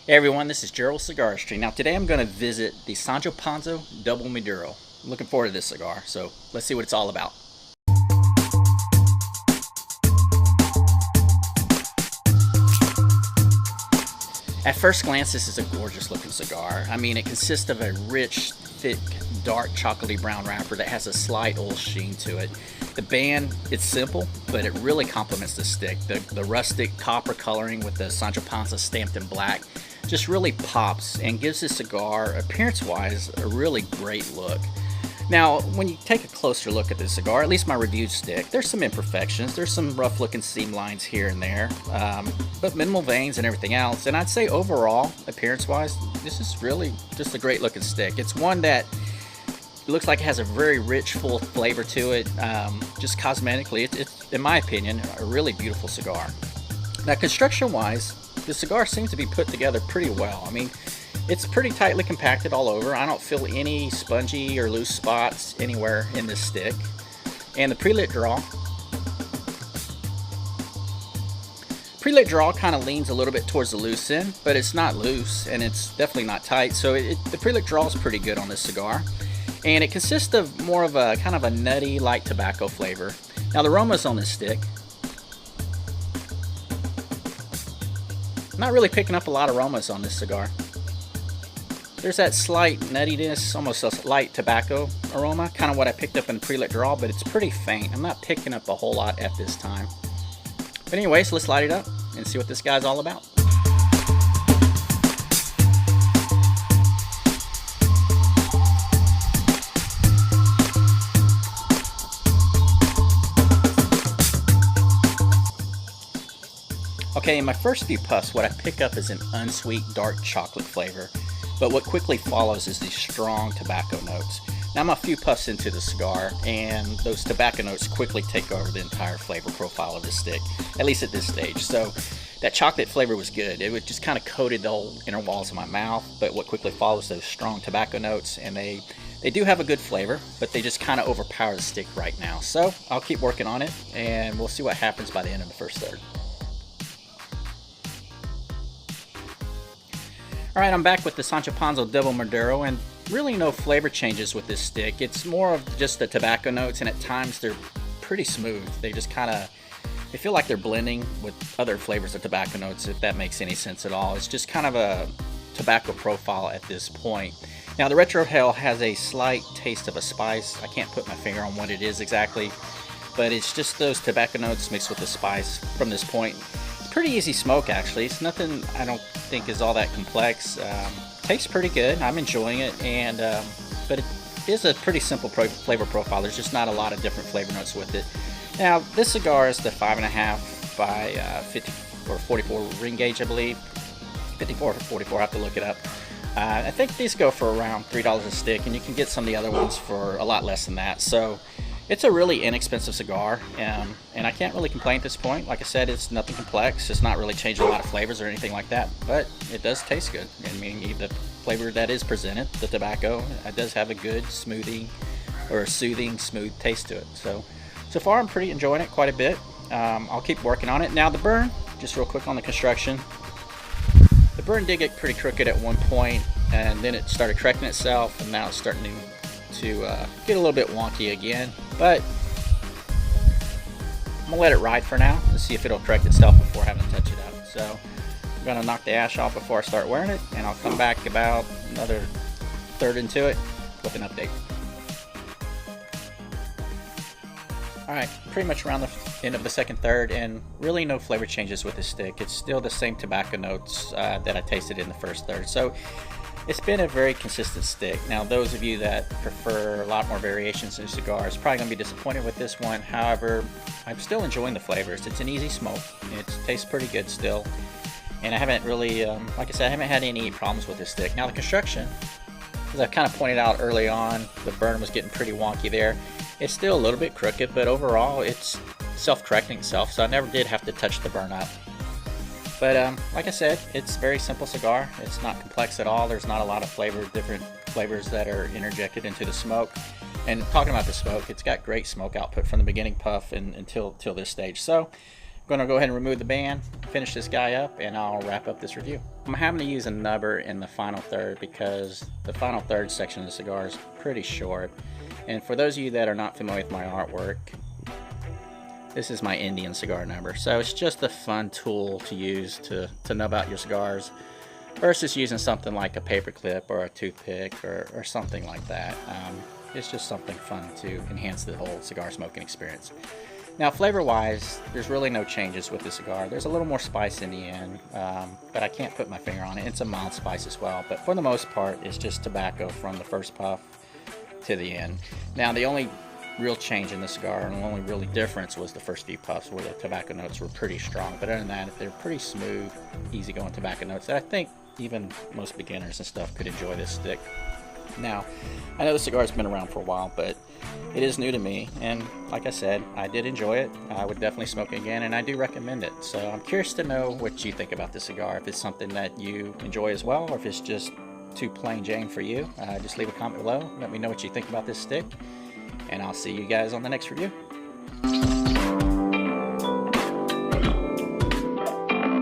Hey everyone, this is Gerald Cigar Street. Now today I'm going to visit the Sancho Panza Double Maduro. I'm looking forward to this cigar, so let's see what it's all about. At first glance, this is a gorgeous looking cigar. I mean, it consists of a rich, thick, dark chocolatey brown wrapper that has a slight old sheen to it. The band, it's simple, but it really complements the stick. The rustic copper coloring with the Sancho Panza stamped in black just really pops and gives this cigar, appearance-wise, a really great look. Now, when you take a closer look at this cigar, at least my reviewed stick, there's some imperfections. There's some rough-looking seam lines here and there, but minimal veins and everything else. And I'd say overall, appearance-wise, this is really just a great-looking stick. It's one that looks like it has a very rich, full flavor to it. Just cosmetically, it's, in my opinion, a really beautiful cigar. Now, construction-wise, the cigar seems to be put together pretty well. I mean, it's pretty tightly compacted all over. I don't feel any spongy or loose spots anywhere in this stick. And the pre-lit draw kind of leans a little bit towards the loose end, but it's not loose and it's definitely not tight. So the pre-lit draw is pretty good on this cigar. And it consists of more of a kind of a nutty, light tobacco flavor. Now the aromas on this stick, I'm not really picking up a lot of aromas on this cigar. There's that slight nuttiness, almost a light tobacco aroma, kind of what I picked up in the pre-lit draw, but it's pretty faint. I'm not picking up a whole lot at this time. But anyways, let's light it up and see what this guy's all about. Okay, in my first few puffs, what I pick up is an unsweet dark chocolate flavor, but what quickly follows is these strong tobacco notes. Now I'm a few puffs into the cigar, and those tobacco notes quickly take over the entire flavor profile of this stick, at least at this stage. So that chocolate flavor was good. It was just kind of coated the whole inner walls of my mouth, but what quickly follows those strong tobacco notes, and they do have a good flavor, but they just kind of overpower the stick right now. So I'll keep working on it, and we'll see what happens by the end of the first third. Alright, I'm back with the Sancho Panza Double Maduro, and really no flavor changes with this stick. It's more of just the tobacco notes, and at times they're pretty smooth. They just kind of, they feel like they're blending with other flavors of tobacco notes, if that makes any sense at all. It's just kind of a tobacco profile at this point. Now the retrohale has a slight taste of a spice. I can't put my finger on what it is exactly, but it's just those tobacco notes mixed with the spice from this point. Pretty easy smoke, actually. It's nothing I don't think is all that complex. Tastes pretty good. I'm enjoying it, and but it is a pretty simple flavor profile. There's just not a lot of different flavor notes with it. Now this cigar is the 5.5 by 50 or 44 ring gauge, I believe. 54 or 44. I have to look it up. I think these go for around $3 a stick, and you can get some of the other ones for a lot less than that. So it's a really inexpensive cigar, and I can't really complain at this point. Like I said, it's nothing complex. It's not really changing a lot of flavors or anything like that, but it does taste good. I mean, the flavor that is presented, the tobacco, it does have a good smoothing or soothing, smooth taste to it. So far I'm pretty enjoying it quite a bit. I'll keep working on it. Now the burn, just real quick on the construction. The burn did get pretty crooked at one point, and then it started correcting itself, and now it's starting to get a little bit wonky again, but I'm gonna let it ride for now and see if it'll correct itself before having to touch it up. So I'm gonna knock the ash off before I start wearing it, and I'll come back about another third into it with an update. Alright, pretty much around the end of the second third, and really no flavor changes with this stick. It's still the same tobacco notes that I tasted in the first third. So it's been a very consistent stick. Now those of you that prefer a lot more variations in cigars probably going to be disappointed with this one. However, I'm still enjoying the flavors. It's an easy smoke. It tastes pretty good still. And I haven't really, like I said, I haven't had any problems with this stick. Now the construction, as I kind of pointed out early on, the burn was getting pretty wonky there. It's still a little bit crooked, but overall it's self-correcting itself, so I never did have to touch the burn up. But like I said, it's a very simple cigar. It's not complex at all. There's not a lot of different flavors that are interjected into the smoke. And talking about the smoke, it's got great smoke output from the beginning puff until this stage. So going to go ahead and remove the band, finish this guy up, and I'll wrap up this review. I'm having to use a nubber in the final third because the final third section of the cigar is pretty short. And for those of you that are not familiar with my artwork, this is my Indian cigar nubber. So it's just a fun tool to use to nub out your cigars versus using something like a paper clip or a toothpick or something like that. It's just something fun to enhance the whole cigar smoking experience. Now, flavor-wise, there's really no changes with the cigar. There's a little more spice in the end, but I can't put my finger on it. It's a mild spice as well, but for the most part, it's just tobacco from the first puff to the end. Now, the only real change in the cigar and the only really difference was the first few puffs where the tobacco notes were pretty strong, but other than that, they're pretty smooth, easygoing tobacco notes that I think even most beginners and stuff could enjoy this stick. Now, I know the cigar's been around for a while, but it is new to me, and like I said, I did enjoy it. I would definitely smoke it again, and I do recommend it. So I'm curious to know what you think about this cigar, if it's something that you enjoy as well, or if it's just too plain Jane for you. Just leave a comment below, let me know what you think about this stick, and I'll see you guys on the next review.